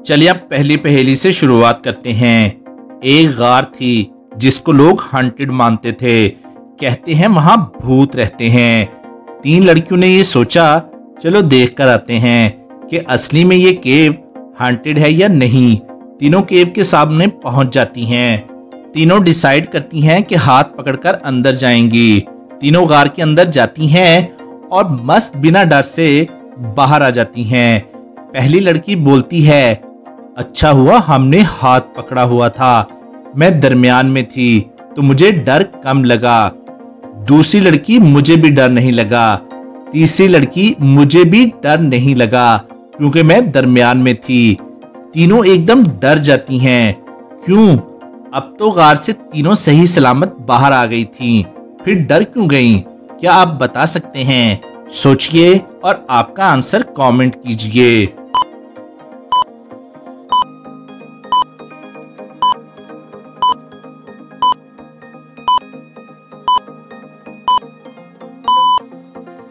चलिए अब पहली पहेली से शुरुआत करते हैं। एक गार थी जिसको लोग हॉन्टेड मानते थे। कहते हैं वहां भूत रहते हैं। 3 लड़कियों ने ये सोचा चलो देख कर आते हैं कि असली में ये केव हॉन्टेड है या नहीं। तीनों केव के सामने पहुंच जाती हैं। तीनों डिसाइड करती हैं कि हाथ पकड़कर अंदर जाएंगी। तीनों गार के अंदर जाती हैं और मस्त बिना डर से बाहर आ जाती हैं। पहली लड़की बोलती है, अच्छा हुआ हमने हाथ पकड़ा हुआ था, मैं दरमियान में थी तो मुझे डर कम लगा। दूसरी लड़की, मुझे भी डर नहीं लगा। तीसरी लड़की, मुझे भी डर नहीं लगा क्योंकि मैं दरमियान में थी। तीनों एकदम डर जाती हैं। क्यों? अब तो गार से तीनों सही सलामत बाहर आ गई थीं। फिर डर क्यों गईं? क्या आप बता सकते हैं? सोचिए और आपका आंसर कमेंट कीजिए।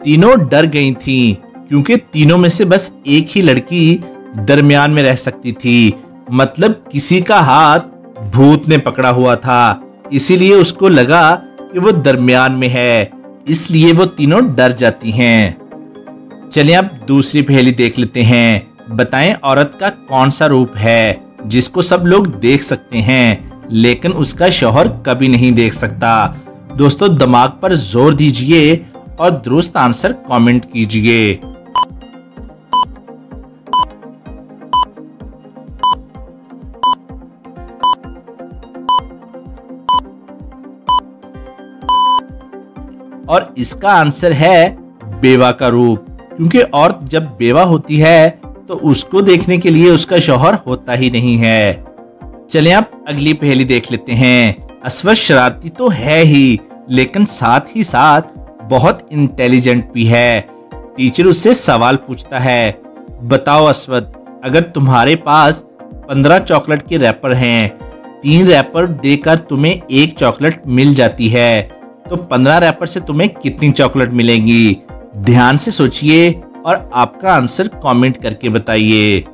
तीनों डर गई थीं क्योंकि तीनों में से बस एक ही लड़की दरमियान में रह सकती थी। मतलब किसी का हाथ भूत ने पकड़ा हुआ था, इसीलिए उसको लगा कि वो दरमियान में है, इसलिए वो तीनों डर जाती हैं। चलिए अब दूसरी पहेली देख लेते हैं। बताएं औरत का कौन सा रूप है जिसको सब लोग देख सकते हैं लेकिन उसका शौहर कभी नहीं देख सकता। दोस्तों दिमाग पर जोर दीजिए और दुरुस्त आंसर कमेंट कीजिए। और इसका आंसर है बेवा का रूप, क्योंकि औरत जब बेवा होती है तो उसको देखने के लिए उसका शौहर होता ही नहीं है। चलिए आप अगली पहेली देख लेते हैं। अस्वद शरारती तो है ही लेकिन साथ ही साथ बहुत इंटेलिजेंट भी है। टीचर उससे सवाल पूछता है, बताओ अस्वद, अगर तुम्हारे पास 15 चॉकलेट के रैपर हैं, 3 रैपर देकर तुम्हें 1 चॉकलेट मिल जाती है, तो 15 रैपर से तुम्हें कितनी चॉकलेट मिलेंगी? ध्यान से सोचिए और आपका आंसर कमेंट करके बताइए।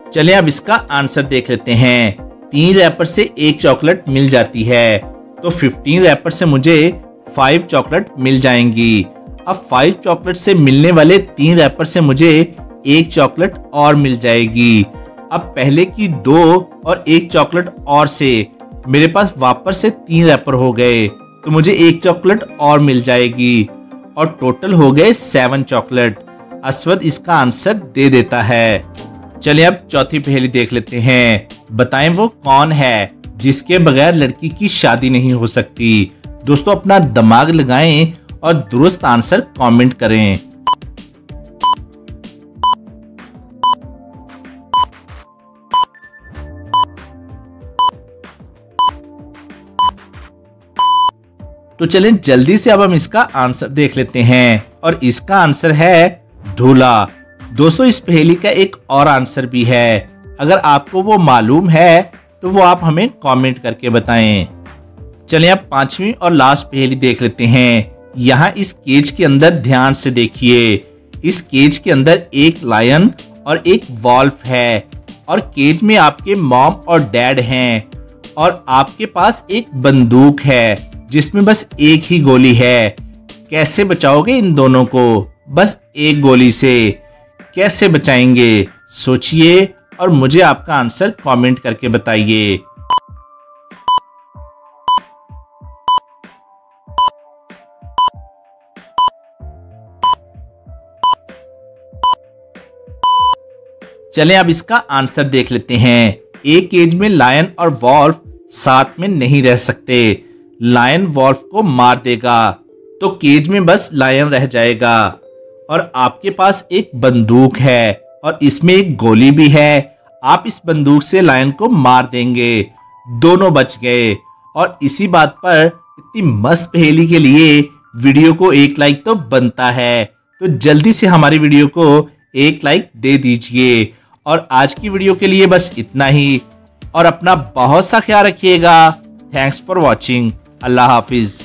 चलिए अब इसका आंसर देख लेते हैं। 3 रैपर से 1 चॉकलेट मिल जाती है तो 15 रैपर से मुझे 5 चॉकलेट मिल जाएंगी। अब 5 चॉकलेट से मिलने वाले 3 रैपर से मुझे 1 चॉकलेट और मिल जाएगी। अब पहले की 2 और 1 चॉकलेट और से मेरे पास वापस से 3 रैपर हो गए तो मुझे 1 चॉकलेट और मिल जाएगी और टोटल हो गए 7 चॉकलेट। अस्वद इसका आंसर दे देता है। चलिए अब चौथी पहेली देख लेते हैं। बताएं वो कौन है जिसके बगैर लड़की की शादी नहीं हो सकती। दोस्तों अपना दिमाग लगाएं और दुरुस्त आंसर कमेंट करें। तो चलें जल्दी से अब हम इसका आंसर देख लेते हैं और इसका आंसर है दूल्हा। दोस्तों इस पहेली का एक और आंसर भी है, अगर आपको वो मालूम है तो वो आप हमें कमेंट करके बताएं। चलिए अब 5वीं और लास्ट पहेली देख लेते हैं। यहाँ इस केज के अंदर ध्यान से देखिए। इस केज के अंदर एक लायन और एक वॉल्फ है और केज में आपके मॉम और डैड हैं और आपके पास एक बंदूक है जिसमें बस एक ही गोली है। कैसे बचाओगे इन दोनों को? बस एक गोली से कैसे बचाएंगे? सोचिए और मुझे आपका आंसर कमेंट करके बताइए। चलें अब इसका आंसर देख लेते हैं। एक केज में लायन और वॉल्फ साथ में नहीं रह सकते। लायन वॉल्फ को मार देगा तो केज में बस लायन रह जाएगा और आपके पास एक बंदूक है और इसमें एक गोली भी है। आप इस बंदूक से लायन को मार देंगे, दोनों बच गए। और इसी बात पर इतनी मस्त पहेली के लिए वीडियो को 1 लाइक तो बनता है, तो जल्दी से हमारी वीडियो को 1 लाइक दे दीजिए। और आज की वीडियो के लिए बस इतना ही और अपना बहुत सा ख्याल रखिएगा। Thanks for watching. अल्लाह हाफिज़।